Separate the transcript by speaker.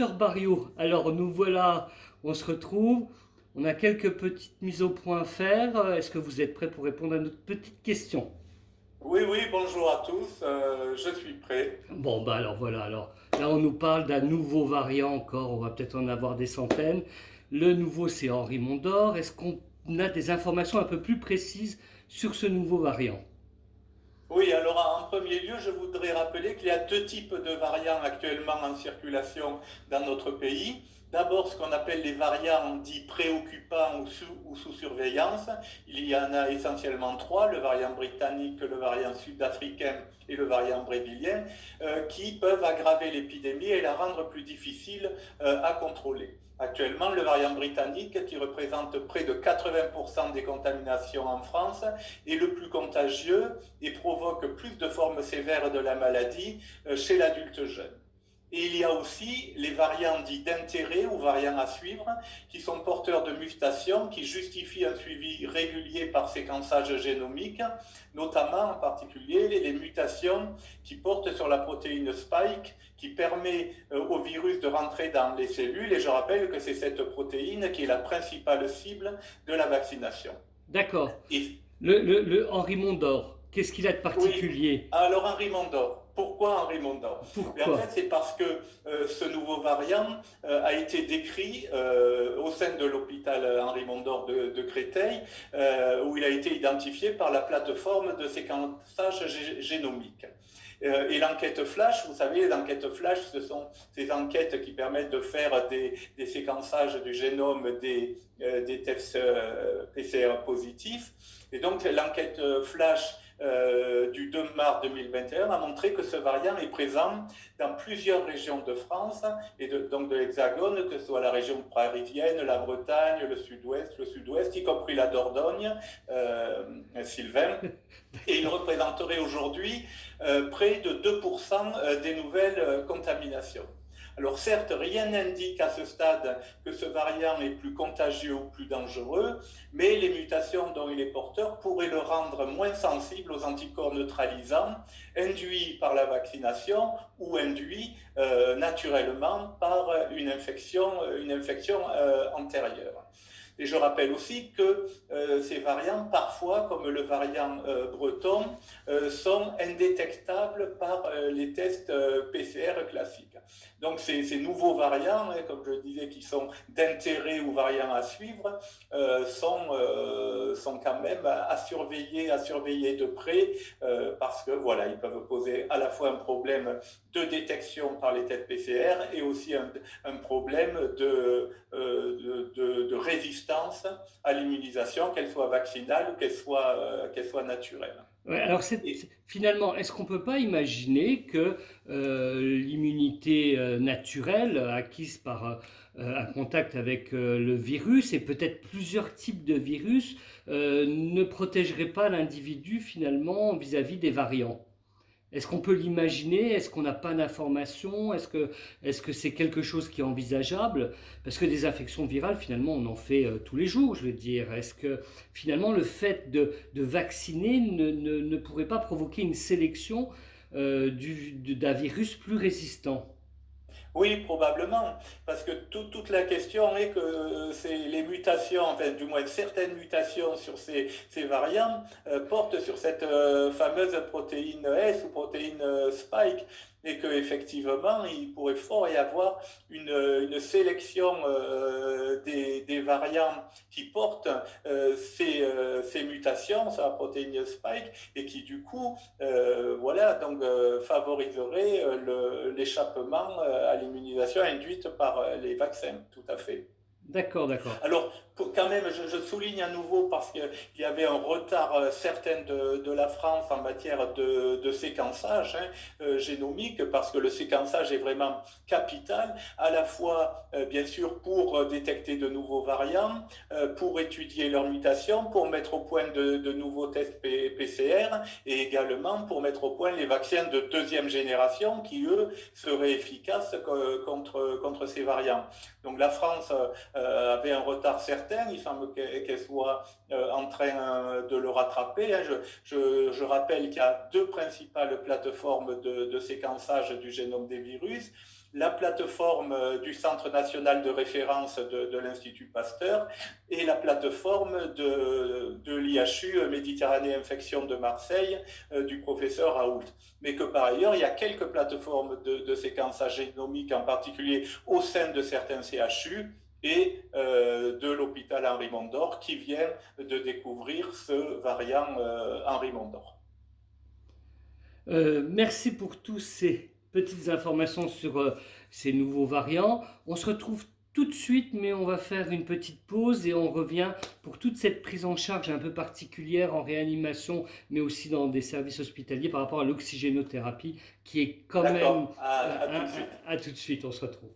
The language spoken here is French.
Speaker 1: docteur Barriot, alors nous voilà, on se retrouve. On a quelques petites mises au point à faire. Est-ce que vous êtes prêt pour répondre à notre petite question?
Speaker 2: Oui, oui, bonjour à tous, je suis prêt.
Speaker 1: Bon, bah alors voilà, alors là on nous parle d'un nouveau variant encore, on va peut-être en avoir des centaines. Le nouveau c'est Henri Mondor. Est-ce qu'on a des informations un peu plus précises sur ce nouveau variant?
Speaker 2: Oui, alors en premier lieu, je voudrais rappeler qu'il y a deux types de variants actuellement en circulation dans notre pays. D'abord, ce qu'on appelle les variants dits préoccupants ou sous surveillance. Il y en a essentiellement trois, le variant britannique, le variant sud-africain et le variant brésilien, qui peuvent aggraver l'épidémie et la rendre plus difficile à contrôler. Actuellement, le variant britannique, qui représente près de 80% des contaminations en France, est le plus contagieux et provoque plus de formes sévères de la maladie chez l'adulte jeune. Et il y a aussi les variants dits d'intérêt ou variants à suivre, qui sont porteurs de mutations qui justifient un suivi régulier par séquençage génomique, notamment en particulier les mutations qui portent sur la protéine Spike, qui permet au virus de rentrer dans les cellules. Et je rappelle que c'est cette protéine qui est la principale cible de la vaccination.
Speaker 1: D'accord.
Speaker 2: Et
Speaker 1: Le Henri Mondor, qu'est-ce qu'il a de
Speaker 2: oui,
Speaker 1: particulier?
Speaker 2: alors Henri Mondor. Pourquoi Henri Mondor? Et en
Speaker 1: Pourquoi?
Speaker 2: fait, c'est parce que ce nouveau variant a été décrit au sein de l'hôpital Henri Mondor de Créteil, où il a été identifié par la plateforme de séquençage génomique. Et l'enquête flash, vous savez, les enquêtes flash, ce sont ces enquêtes qui permettent de faire des séquençages du génome des tests PCR positifs. Et donc, l'enquête flash du 2 mars 2021 a montré que ce variant est présent dans plusieurs régions de France et donc de l'Hexagone, que ce soit la région parisienne, la Bretagne, le sud-ouest, y compris la Dordogne, Sylvain. Et il représenterait aujourd'hui près de 2% des nouvelles contaminations. Alors certes, rien n'indique à ce stade que ce variant est plus contagieux ou plus dangereux, mais les mutations dont il est porteur pourraient le rendre moins sensible aux anticorps neutralisants induits par la vaccination ou induits naturellement par une infection antérieure. Et je rappelle aussi que ces variants, parfois, comme le variant breton, sont indétectables par les tests PCR classiques. Donc ces nouveaux variants, comme je disais, qui sont d'intérêt ou variants à suivre, sont quand même à surveiller de près, parce que voilà, ils peuvent poser à la fois un problème de détection par les tests PCR et aussi un problème de résistance à l'immunisation, qu'elle soit vaccinale ou qu'elle soit naturelle.
Speaker 1: Ouais, alors
Speaker 2: Et
Speaker 1: finalement, est-ce qu'on ne peut pas imaginer que l'immunité naturelle acquise par un contact avec le virus et peut-être plusieurs types de virus ne protégerait pas l'individu finalement vis-à-vis des variants? Est-ce qu'on peut l'imaginer? Est-ce qu'on n'a pas d'informations? Est-ce que c'est quelque chose qui est envisageable? Parce que des infections virales, finalement, on en fait tous les jours, je veux dire. Est-ce que finalement le fait de vacciner ne pourrait pas provoquer une sélection d'un virus plus résistant?
Speaker 2: oui, probablement, parce que toute la question est que c'est les mutations, enfin du moins certaines mutations sur ces variants portent sur cette fameuse protéine S ou protéine Spike, et qu'effectivement il pourrait fort y avoir une sélection des variants qui portent ces mutations sur la protéine Spike et qui du coup voilà, donc favoriserait l'échappement à l'immunisation induite par les vaccins, tout à fait.
Speaker 1: D'accord, d'accord.
Speaker 2: Alors, quand même, je souligne à nouveau parce qu'il y avait un retard certain de la France en matière de séquençage génomique, parce que le séquençage est vraiment capital, à la fois, bien sûr, pour détecter de nouveaux variants, pour étudier leurs mutations, pour mettre au point de nouveaux tests PCR, et également pour mettre au point les vaccins de deuxième génération qui, eux, seraient efficaces contre ces variants. Donc la France avait un retard certain, il semble qu'elle soit en train de le rattraper. Je rappelle qu'il y a deux principales plateformes de séquençage du génome des virus. la plateforme du Centre national de référence de l'Institut Pasteur et la plateforme de l'IHU Méditerranée Infection de Marseille du professeur Raoult. Mais que par ailleurs, il y a quelques plateformes de séquençage génomique, en particulier au sein de certains CHU et de l'hôpital Henri Mondor, qui vient de découvrir ce variant Henri Mondor.
Speaker 1: Merci pour toutes ces petites informations sur ces nouveaux variants. On se retrouve tout de suite, mais on va faire une petite pause et on revient pour toute cette prise en charge un peu particulière en réanimation, mais aussi dans des services hospitaliers par rapport à l'oxygénothérapie, qui est quand même...
Speaker 2: À tout de suite.
Speaker 1: À tout de suite, on se retrouve.